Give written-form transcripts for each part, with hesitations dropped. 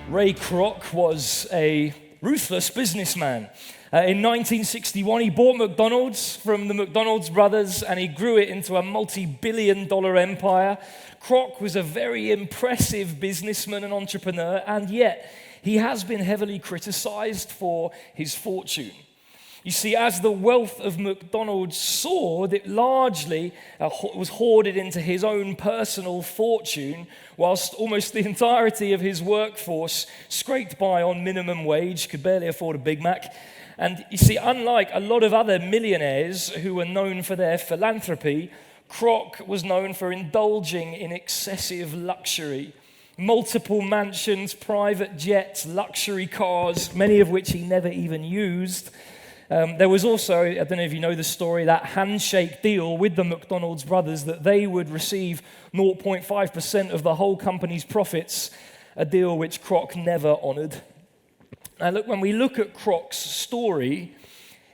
Ray Kroc was a ruthless businessman. In 1961, he bought McDonald's from the McDonald's brothers and he grew it into a multi-billion-dollar empire. Kroc was a very impressive businessman and entrepreneur, and yet he has been heavily criticized for his fortune. You see, as the wealth of McDonald's soared, it largely was hoarded into his own personal fortune, whilst almost the entirety of his workforce scraped by on minimum wage, could barely afford a Big Mac. And you see, unlike a lot of other millionaires who were known for their philanthropy, Kroc was known for indulging in excessive luxury. Multiple mansions, private jets, luxury cars, many of which he never even used. There was also, I don't know if you know the story, that handshake deal with the McDonald's brothers that they would receive 0.5% of the whole company's profits, a deal which Kroc never honored. Now look, when we look at Kroc's story,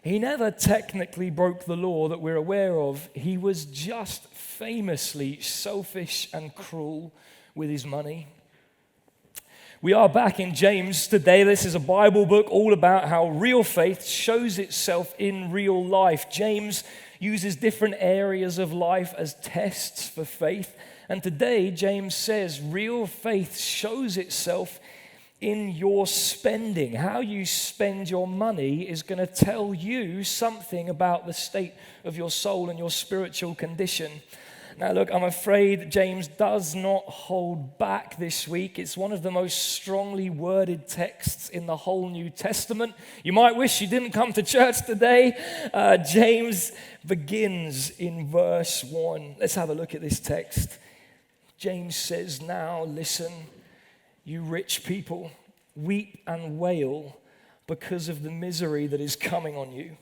he never technically broke the law that we're aware of. He was just famously selfish and cruel with his money. We are back in James today. This is a Bible book all about how real faith shows itself in real life. James uses different areas of life as tests for faith. And today, James says real faith shows itself in your spending. How you spend your money is going to tell you something about the state of your soul and your spiritual condition. Now look, I'm afraid James does not hold back this week. It's one of the most strongly worded texts in the whole New Testament. You might wish you didn't come to church today. James begins in verse 1. Let's have a look at this text. James says, "Now listen, you rich people, weep and wail because of the misery that is coming on you."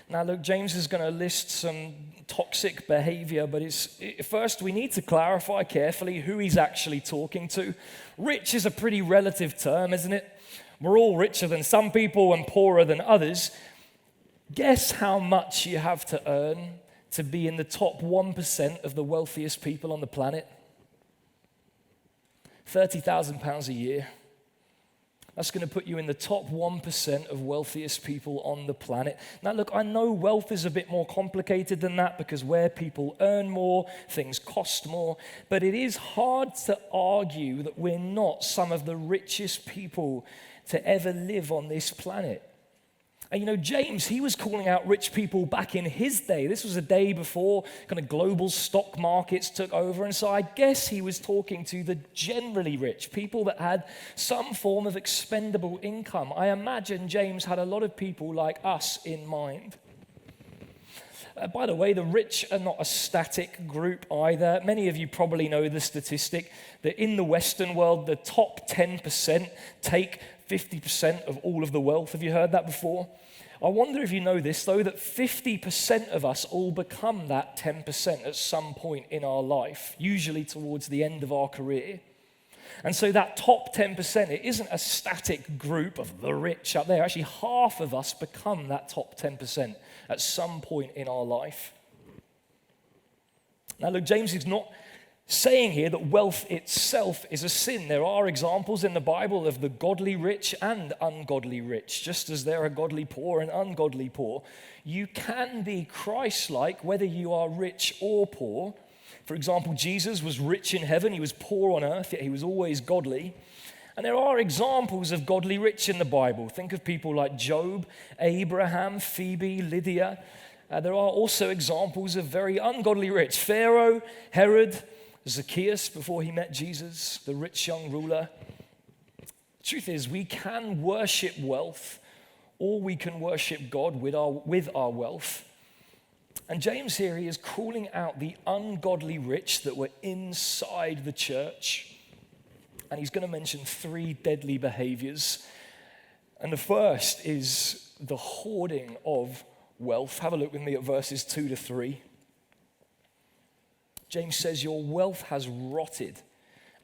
Now look, James is going to list some toxic behavior, but first we need to clarify carefully who he's actually talking to. Rich is a pretty relative term, isn't it? We're all richer than some people and poorer than others. Guess how much you have to earn to be in the top 1% of the wealthiest people on the planet? £30,000 a year. That's going to put you in the top 1% of wealthiest people on the planet. Now look, I know wealth is a bit more complicated than that because where people earn more, things cost more. But it is hard to argue that we're not some of the richest people to ever live on this planet. And you know, James, he was calling out rich people back in his day. This was a day before kind of global stock markets took over. And so I guess he was talking to the generally rich, people that had some form of expendable income. I imagine James had a lot of people like us in mind. By the way, the rich are not a static group either. Many of you probably know the statistic that in the Western world, the top 10% take 50% of all of the wealth. Have you heard that before? I wonder if you know this, though, that 50% of us all become that 10% at some point in our life, usually towards the end of our career. And so that top 10%, it isn't a static group of the rich up there. Actually, half of us become that top 10% at some point in our life. Now, look, James is not saying here that wealth itself is a sin. There are examples in the Bible of the godly rich and ungodly rich, just as there are godly poor and ungodly poor. You can be Christ-like whether you are rich or poor. For example, Jesus was rich in heaven, he was poor on earth, yet he was always godly. And there are examples of godly rich in the Bible. Think of people like Job, Abraham, Phoebe, Lydia. There are also examples of very ungodly rich. Pharaoh, Herod, Zacchaeus before he met Jesus, the rich young ruler. The truth is, we can worship wealth or we can worship God with our wealth. And James here, he is calling out the ungodly rich that were inside the church. And he's going to mention 3 deadly behaviors. And the first is the hoarding of wealth. Have a look with me at verses 2 to 3. James says, "Your wealth has rotted,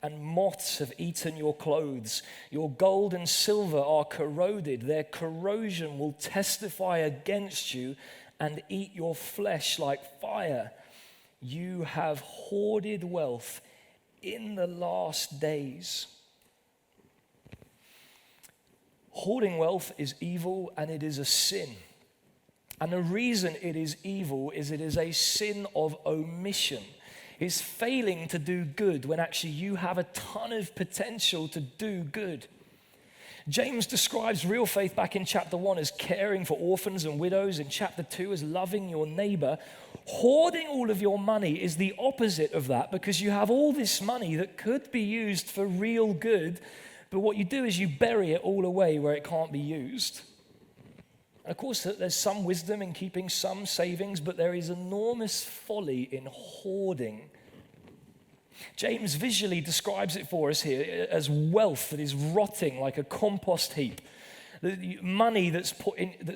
and moths have eaten your clothes. Your gold and silver are corroded. Their corrosion will testify against you and eat your flesh like fire. You have hoarded wealth in the last days." Hoarding wealth is evil and it is a sin. And the reason it is evil is it is a sin of omission. It's failing to do good when actually you have a ton of potential to do good. James describes real faith back in chapter 1 as caring for orphans and widows, in chapter 2 as loving your neighbor. Hoarding all of your money is the opposite of that, because you have all this money that could be used for real good, but what you do is you bury it all away where it can't be used. And of course, there's some wisdom in keeping some savings, but there is enormous folly in hoarding. James visually describes it for us here as wealth that is rotting like a compost heap. The money that's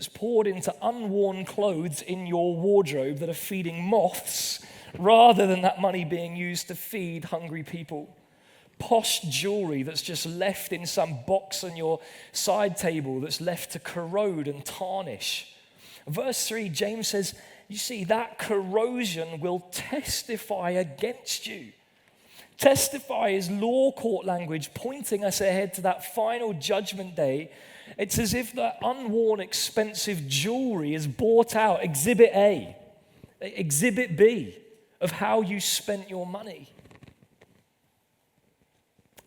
poured into unworn clothes in your wardrobe that are feeding moths, rather than that money being used to feed hungry people. Posh jewelry that's just left in some box on your side table that's left to corrode and tarnish. Verse 3, James says, you see, that corrosion will testify against you. Testify is law court language pointing us ahead to that final judgment day. It's as if that unworn expensive jewelry is bought out, exhibit A, exhibit B of how you spent your money.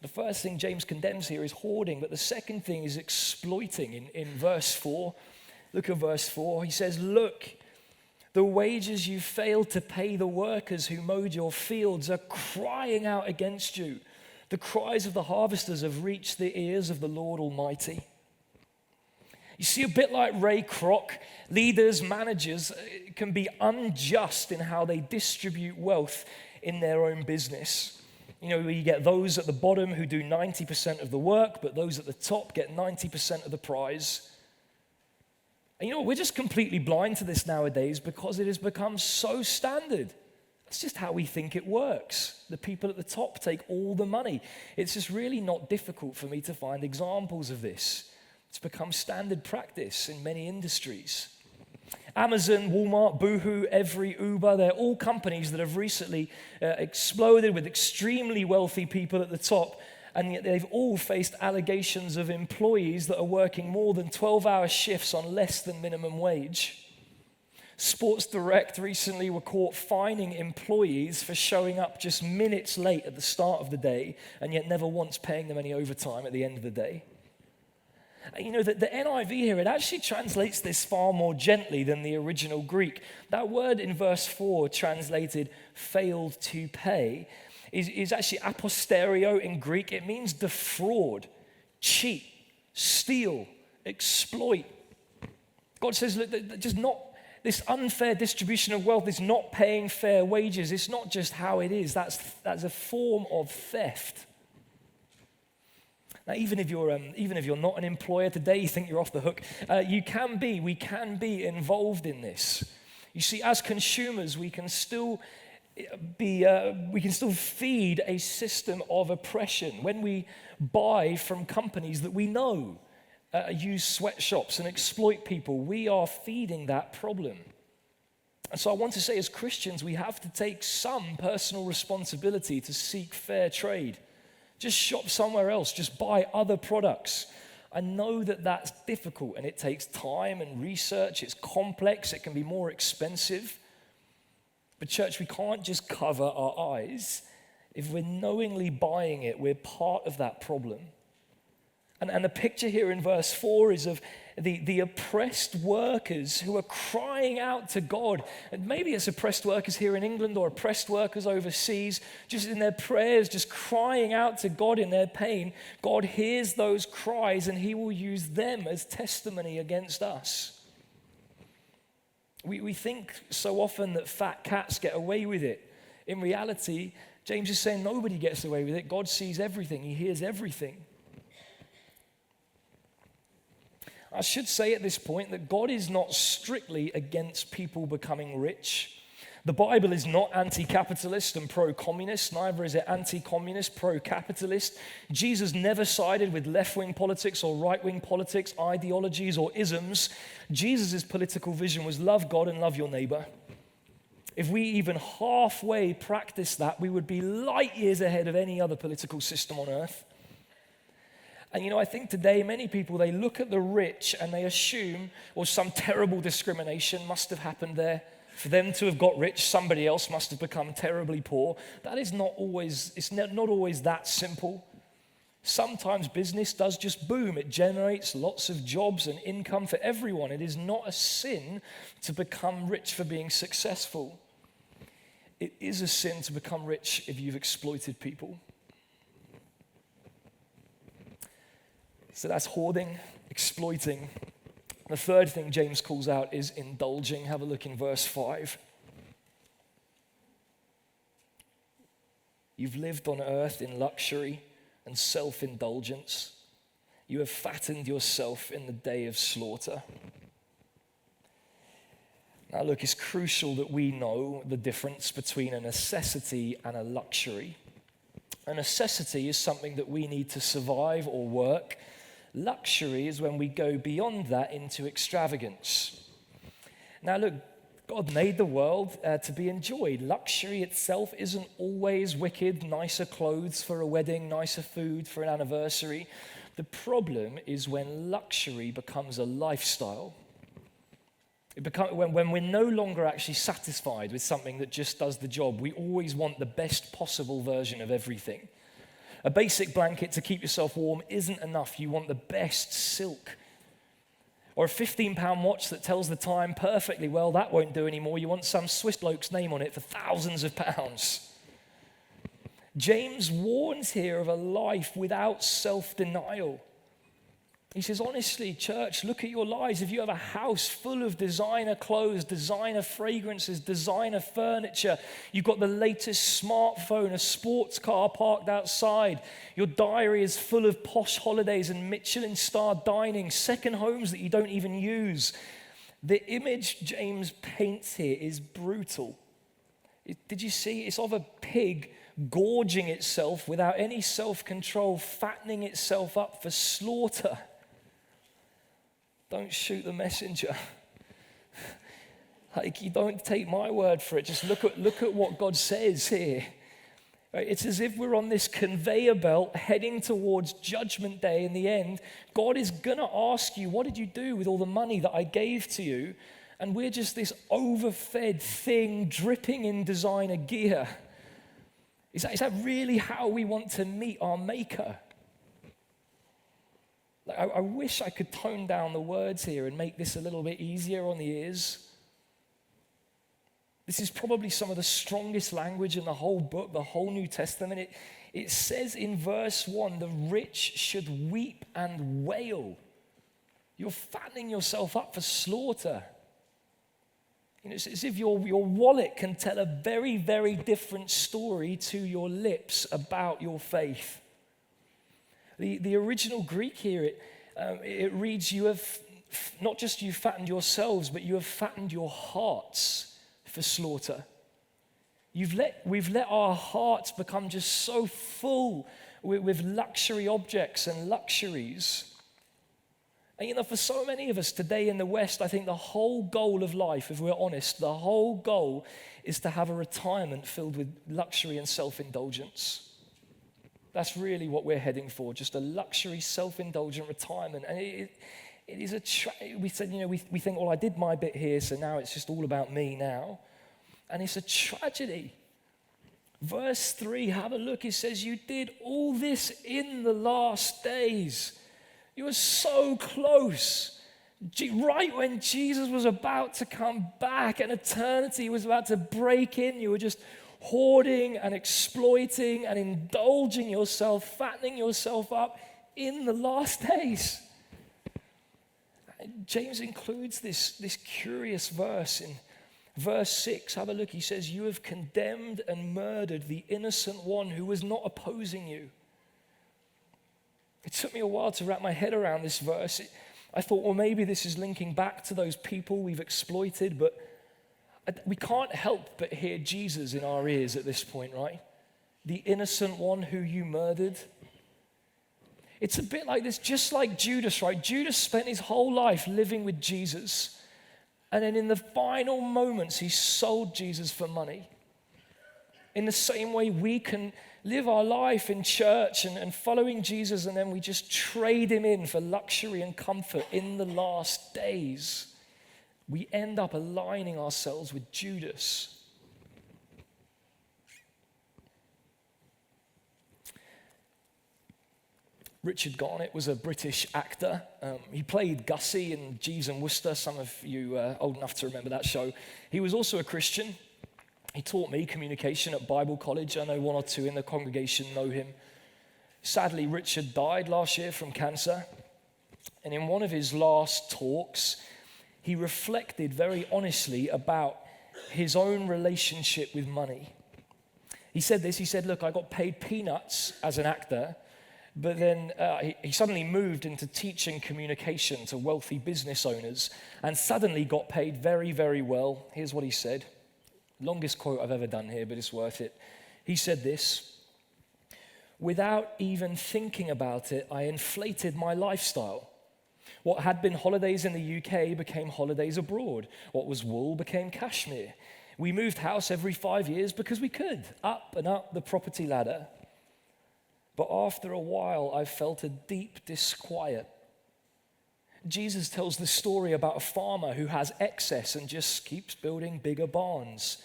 The first thing James condemns here is hoarding, but the second thing is exploiting. In verse 4, look at verse 4. He says, look, the wages you failed to pay the workers who mowed your fields are crying out against you. The cries of the harvesters have reached the ears of the Lord Almighty. You see, a bit like Ray Kroc, leaders, managers can be unjust in how they distribute wealth in their own business. You know, you get those at the bottom who do 90% of the work, but those at the top get 90% of the prize. And you know, we're just completely blind to this nowadays because it has become so standard. It's just how we think it works. The people at the top take all the money. It's just really not difficult for me to find examples of this. It's become standard practice in many industries. Amazon, Walmart, Boohoo, Every, Uber, they're all companies that have recently exploded with extremely wealthy people at the top, and yet they've all faced allegations of employees that are working more than 12-hour shifts on less than minimum wage. Sports Direct recently were caught fining employees for showing up just minutes late at the start of the day, and yet never once paying them any overtime at the end of the day. You know, the NIV here, it actually translates this far more gently than the original Greek. That word in verse 4, translated failed to pay, is actually aposterio in Greek. It means defraud, cheat, steal, exploit. God says, look, just not this unfair distribution of wealth is not paying fair wages. It's not just how it is. That's a form of theft. Now, even if you're not an employer today, you think you're off the hook. We can be involved in this. You see, as consumers, we can still feed a system of oppression when we buy from companies that we know use sweatshops and exploit people. We are feeding that problem. And so I want to say, as Christians, we have to take some personal responsibility to seek fair trade. Just shop somewhere else. Just buy other products. I know that that's difficult and it takes time and research. It's complex. It can be more expensive. But church, we can't just cover our eyes. If we're knowingly buying it, we're part of that problem. And the picture here in verse 4 is of the oppressed workers who are crying out to God. And maybe it's oppressed workers here in England or oppressed workers overseas, just in their prayers, just crying out to God in their pain. God hears those cries and he will use them as testimony against us. We think so often that fat cats get away with it. In reality, James is saying nobody gets away with it. God sees everything. He hears everything. I should say at this point that God is not strictly against people becoming rich. The Bible is not anti-capitalist and pro-communist, neither is it anti-communist, pro-capitalist. Jesus never sided with left-wing politics or right-wing politics, ideologies or isms. Jesus' political vision was love God and love your neighbor. If we even halfway practice that, we would be light years ahead of any other political system on earth. And I think today many people, they look at the rich and they assume, well, some terrible discrimination must have happened there. For them to have got rich, somebody else must have become terribly poor. That is not always, it's not always that simple. Sometimes business does just boom. It generates lots of jobs and income for everyone. It is not a sin to become rich for being successful. It is a sin to become rich if you've exploited people. So that's hoarding, exploiting. The third thing James calls out is indulging. Have a look in verse 5. You've lived on earth in luxury and self-indulgence. You have fattened yourself in the day of slaughter. Now look, it's crucial that we know the difference between a necessity and a luxury. A necessity is something that we need to survive or work. Luxury is when we go beyond that into extravagance. Now look, God made the world to be enjoyed. Luxury itself isn't always wicked. Nicer clothes for a wedding, nicer food for an anniversary. The problem is when luxury becomes a lifestyle. When we're no longer actually satisfied with something that just does the job. We always want the best possible version of everything. A basic blanket to keep yourself warm isn't enough. You want the best silk. Or a £15 watch that tells the time perfectly well, that won't do anymore. You want some Swiss bloke's name on it for thousands of pounds. James warns here of a life without self-denial. He says, honestly, church, look at your lives. If you have a house full of designer clothes, designer fragrances, designer furniture, you've got the latest smartphone, a sports car parked outside, your diary is full of posh holidays and Michelin-star dining, second homes that you don't even use. The image James paints here is brutal. Did you see? It's of a pig gorging itself without any self-control, fattening itself up for slaughter. Don't shoot the messenger. Like, you don't take my word for it. Just look at what God says here. Right? It's as if we're on this conveyor belt heading towards Judgment Day in the end. God is going to ask you, what did you do with all the money that I gave to you? And we're just this overfed thing dripping in designer gear. Is that really how we want to meet our Maker? I wish I could tone down the words here and make this a little bit easier on the ears. This is probably some of the strongest language in the whole book, the whole New Testament. It says in verse 1, the rich should weep and wail. You're fattening yourself up for slaughter. It's as if your wallet can tell a very, very different story to your lips about your faith. The original Greek here, it reads, you have, not just you fattened yourselves, but you have fattened your hearts for slaughter. We've let our hearts become just so full with luxury objects and luxuries. And for so many of us today in the West, I think the whole goal of life, if we're honest, the whole goal is to have a retirement filled with luxury and self-indulgence. That's really what we're heading for, just a luxury, self-indulgent retirement. And it is we said, we think, well, I did my bit here, so now it's just all about me now. And it's a tragedy. Verse 3, have a look. It says, you did all this in the last days. You were so close. Right when Jesus was about to come back and eternity was about to break in, you were just hoarding and exploiting and indulging yourself, fattening yourself up in the last days. James includes this curious verse in verse 6. Have a look. He says, you have condemned and murdered the innocent one who was not opposing you. It took me a while to wrap my head around this verse. I thought, well, maybe this is linking back to those people we've exploited, but we can't help but hear Jesus in our ears at this point, right? The innocent one who you murdered. It's a bit like this, just like Judas, right? Judas spent his whole life living with Jesus. And then in the final moments, he sold Jesus for money. In the same way, we can live our life in church and following Jesus, and then we just trade him in for luxury and comfort in the last days. We end up aligning ourselves with Judas. Richard Garnett was a British actor. He played Gussie in Jeeves and Wooster. Some of you are old enough to remember that show. He was also a Christian. He taught me communication at Bible college. I know one or two in the congregation know him. Sadly, Richard died last year from cancer. And in one of his last talks, he reflected very honestly about his own relationship with money. He said this, he said, look, I got paid peanuts as an actor, but then he suddenly moved into teaching communication to wealthy business owners and suddenly got paid very, very well. Here's what he said. Longest quote I've ever done here, but it's worth it. He said this: without even thinking about it, I inflated my lifestyle. What had been holidays in the UK became holidays abroad. What was wool became cashmere. We moved house every 5 years because we could, up and up the property ladder. But after a while, I felt a deep disquiet. Jesus tells the story about a farmer who has excess and just keeps building bigger barns.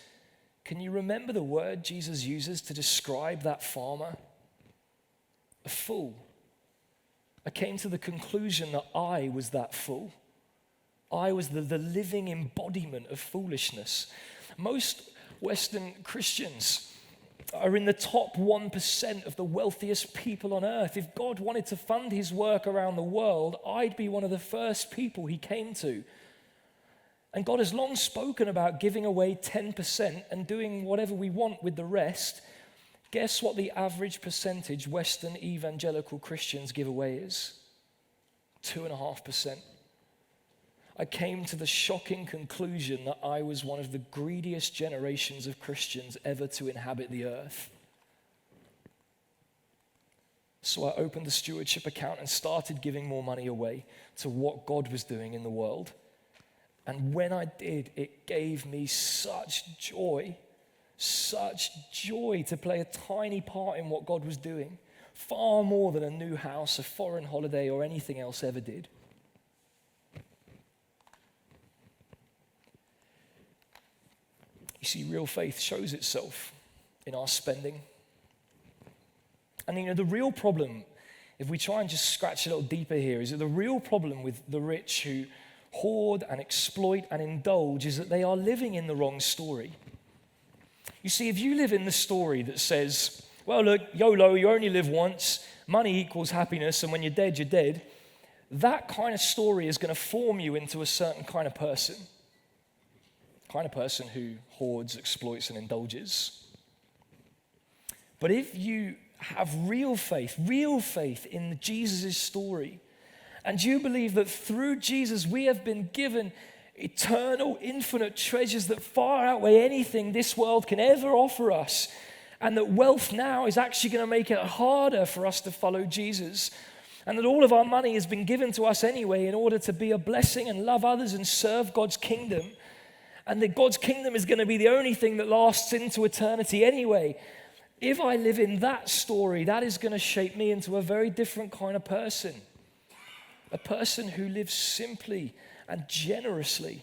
Can you remember the word Jesus uses to describe that farmer? A fool. I came to the conclusion that I was that fool. I was the living embodiment of foolishness. Most Western Christians are in the top 1% of the wealthiest people on earth. If God wanted to fund his work around the world, I'd be one of the first people he came to. And God has long spoken about giving away 10% and doing whatever we want with the rest. Guess what the average percentage Western evangelical Christians give away is? 2.5%. I came to the shocking conclusion that I was one of the greediest generations of Christians ever to inhabit the earth. So I opened the stewardship account and started giving more money away to what God was doing in the world. And when I did, it gave me such joy to play a tiny part in what God was doing, far more than a new house, a foreign holiday, or anything else ever did. You see, real faith shows itself in our spending. And the real problem, if we try and just scratch a little deeper here, is that the real problem with the rich who hoard and exploit and indulge is that they are living in the wrong story. You see, if you live in the story that says, well, look, YOLO, you only live once, money equals happiness, and when you're dead, that kind of story is going to form you into a certain kind of person who hoards, exploits, and indulges. But if you have real faith in Jesus' story, and you believe that through Jesus we have been given eternal, infinite treasures that far outweigh anything this world can ever offer us, and that wealth now is actually going to make it harder for us to follow Jesus, and that all of our money has been given to us anyway in order to be a blessing and love others and serve God's kingdom, and that God's kingdom is going to be the only thing that lasts into eternity anyway. If I live in that story, that is going to shape me into a very different kind of person. A person who lives simply and generously.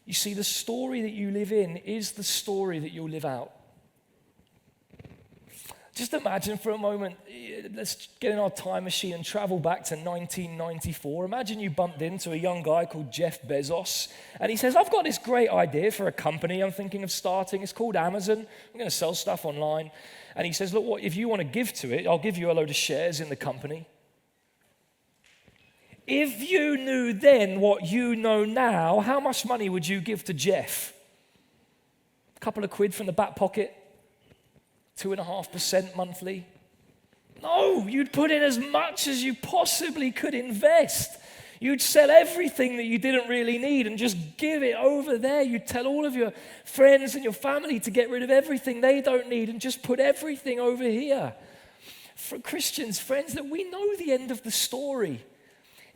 You see, the story that you live in is the story that you'll live out. Just imagine for a moment, let's get in our time machine and travel back to 1994. Imagine you bumped into a young guy called Jeff Bezos, and he says, I've got this great idea for a company I'm thinking of starting. It's called Amazon. I'm going to sell stuff online. And he says, look, if you want to give to it, I'll give you a load of shares in the company. If you knew then what you know now, how much money would you give to Jeff? A couple of quid from the back pocket? 2.5% monthly? No, you'd put in as much as you possibly could invest. You'd sell everything that you didn't really need and just give it over there. You'd tell all of your friends and your family to get rid of everything they don't need and just put everything over here. For Christians, friends, that we know the end of the story.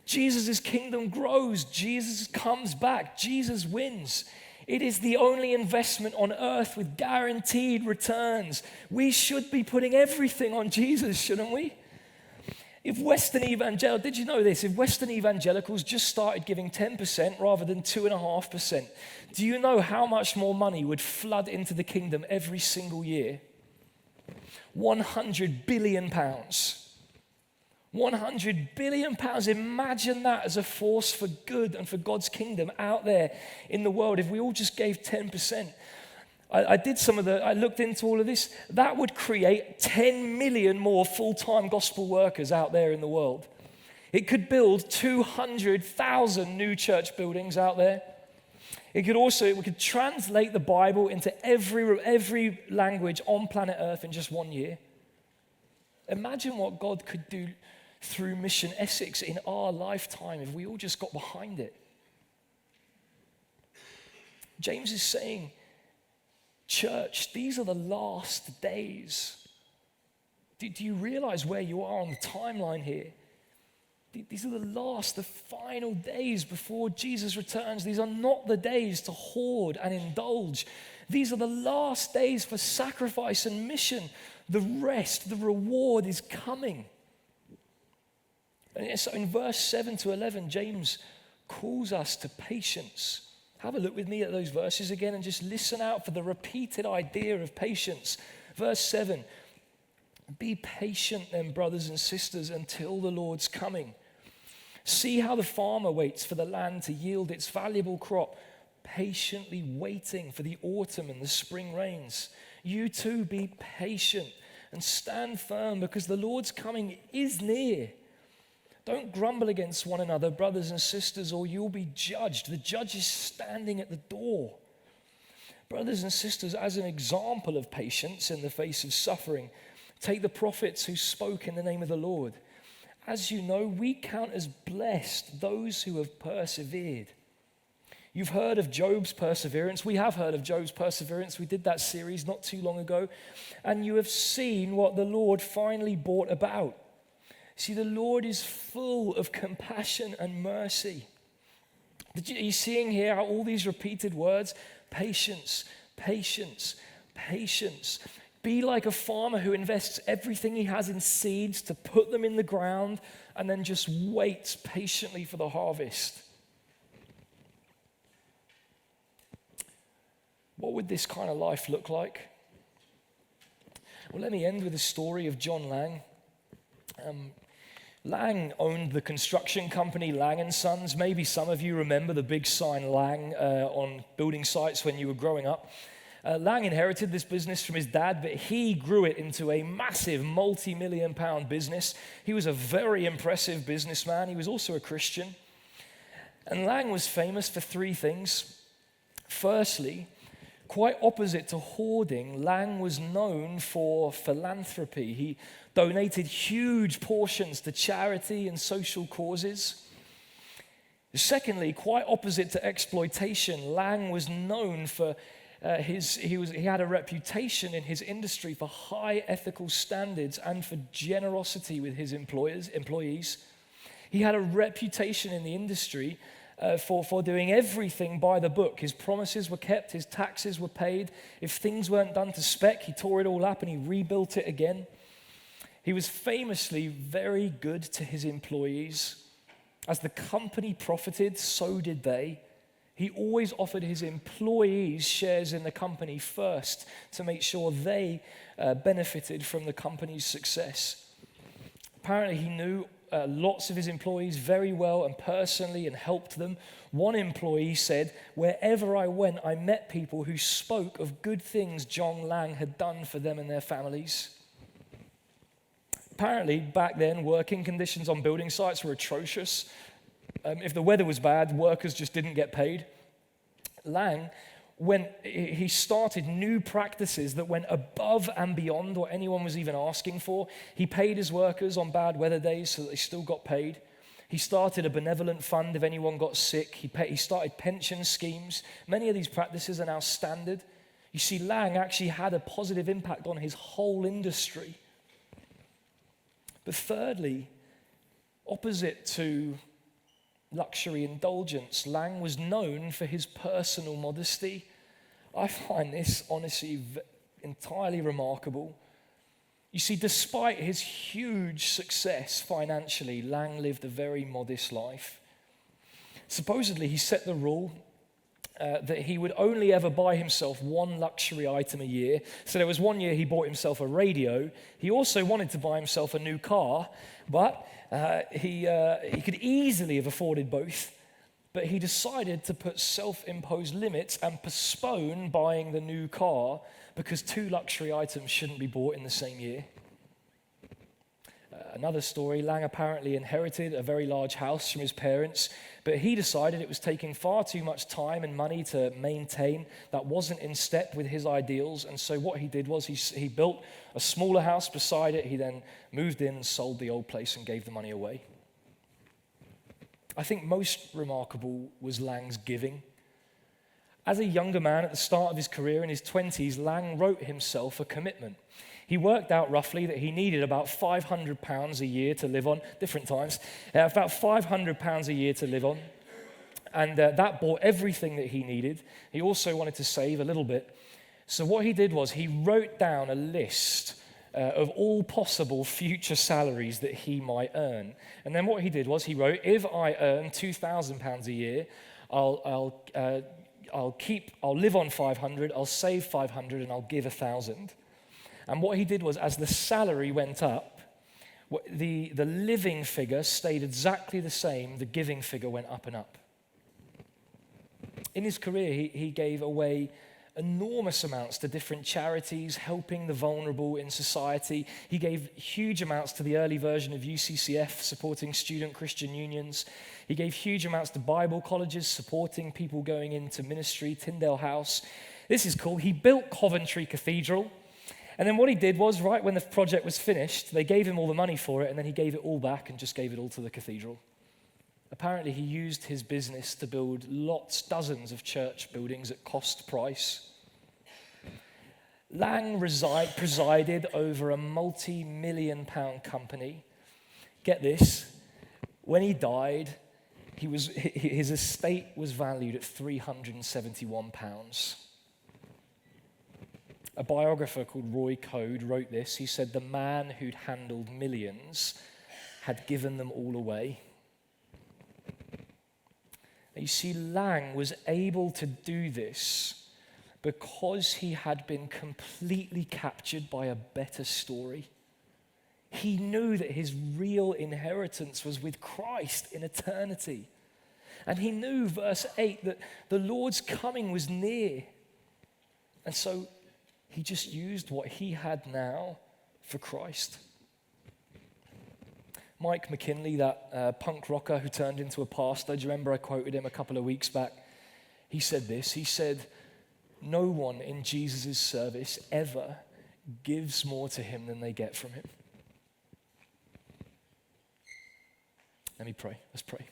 Jesus' kingdom grows. Jesus comes back. Jesus wins. It is the only investment on earth with guaranteed returns. We should be putting everything on Jesus, shouldn't we? Did you know this? If Western evangelicals just started giving 10% rather than 2.5%, do you know how much more money would flood into the kingdom every single year? 100 billion pounds. 100 billion pounds. Imagine that as a force for good and for God's kingdom out there in the world. If we all just gave 10%. I looked into all of this. That would create 10 million more full-time gospel workers out there in the world. It could build 200,000 new church buildings out there. We could translate the Bible into every language on planet Earth in just 1 year. Imagine what God could do through Mission Essex in our lifetime if we all just got behind it. James is saying, church, these are the last days. Do you realize where you are on the timeline here? These are the final days before Jesus returns. These are not the days to hoard and indulge. These are the last days for sacrifice and mission. The rest, the reward is coming. And so in verse 7 to 11, James calls us to patience. Have a look with me at those verses again and just listen out for the repeated idea of patience. Verse 7, be patient then, brothers and sisters, until the Lord's coming. See how the farmer waits for the land to yield its valuable crop, patiently waiting for the autumn and the spring rains. You too be patient and stand firm, because the Lord's coming is near. Don't grumble against one another, brothers and sisters, or you'll be judged. The judge is standing at the door. Brothers and sisters, as an example of patience in the face of suffering, take the prophets who spoke in the name of the Lord. As you know, we count as blessed those who have persevered. You've heard of Job's perseverance. We have heard of Job's perseverance. We did that series not too long ago. And you have seen what the Lord finally brought about. See, the Lord is full of compassion and mercy. Are you seeing here how all these repeated words? Patience, patience, patience. Be like a farmer who invests everything he has in seeds to put them in the ground and then just waits patiently for the harvest. What would this kind of life look like? Well, let me end with a story of John Laing. Laing owned the construction company Laing & Sons. Maybe some of you remember the big sign Laing on building sites when you were growing up. Laing inherited this business from his dad, but he grew it into a massive multi-million-pound business. He was a very impressive businessman. He was also a Christian. And Laing was famous for three things. Firstly, quite opposite to hoarding, Laing was known for philanthropy. He donated huge portions to charity and social causes. Secondly, quite opposite to exploitation, Laing was known for he had a reputation in his industry for high ethical standards and for generosity with his employees. He had a reputation in the industry for doing everything by the book. His promises were kept, his taxes were paid. If things weren't done to spec, he tore it all up and he rebuilt it again. He was famously very good to his employees. As the company profited, so did they. He always offered his employees shares in the company first to make sure they benefited from the company's success. Apparently, he knew lots of his employees very well and personally and helped them. One employee said, "Wherever I went, I met people who spoke of good things John Laing had done for them and their families." Apparently, back then, working conditions on building sites were atrocious. If the weather was bad, workers just didn't get paid. Laing, when he started new practices that went above and beyond what anyone was even asking for. He paid his workers on bad weather days so that they still got paid. He started a benevolent fund if anyone got sick. He started pension schemes. Many of these practices are now standard. You see, Laing actually had a positive impact on his whole industry. But thirdly, opposite to luxury indulgence. Laing was known for his personal modesty. I find this honestly entirely remarkable. You see, despite his huge success financially, Laing lived a very modest life. Supposedly, he set the rule that he would only ever buy himself one luxury item a year. So there was one year he bought himself a radio. He also wanted to buy himself a new car, but he could easily have afforded both. But he decided to put self-imposed limits and postpone buying the new car because two luxury items shouldn't be bought in the same year. Another story, Laing apparently inherited a very large house from his parents, but he decided it was taking far too much time and money to maintain. That wasn't in step with his ideals, and so what he did was he built a smaller house beside it. He then moved in and sold the old place and gave the money away. I think most remarkable was Laing's giving. As a younger man at the start of his career in his 20s, Laing wrote himself a commitment. He worked out roughly that he needed about £500 a year to live on, different times, about £500 a year to live on. And that bought everything that he needed. He also wanted to save a little bit. So what he did was he wrote down a list of all possible future salaries that he might earn. And then what he did was he wrote, if I earn £2,000 a year, I'll live on 500, I'll save 500, and I'll give 1,000. And what he did was, as the salary went up, the living figure stayed exactly the same, the giving figure went up and up. In his career, he gave away enormous amounts to different charities, helping the vulnerable in society. He gave huge amounts to the early version of UCCF, supporting student Christian unions. He gave huge amounts to Bible colleges, supporting people going into ministry, Tyndale House. This is cool. He built Coventry Cathedral. And then what he did was, right when the project was finished, they gave him all the money for it, and then he gave it all back and just gave it all to the cathedral. Apparently, he used his business to build dozens of church buildings at cost price. Laing presided over a multi-million-pound company. Get this, when he died, his estate was valued at £371. A biographer called Roy Code wrote this. He said, the man who'd handled millions had given them all away. You see, Laing was able to do this because he had been completely captured by a better story. He knew that his real inheritance was with Christ in eternity. And he knew, verse 8, that the Lord's coming was near. And so he just used what he had now for Christ. Mike McKinley, that punk rocker who turned into a pastor, do you remember I quoted him a couple of weeks back? He said this, he said, no one in Jesus' service ever gives more to him than they get from him. Let me pray. Let's pray.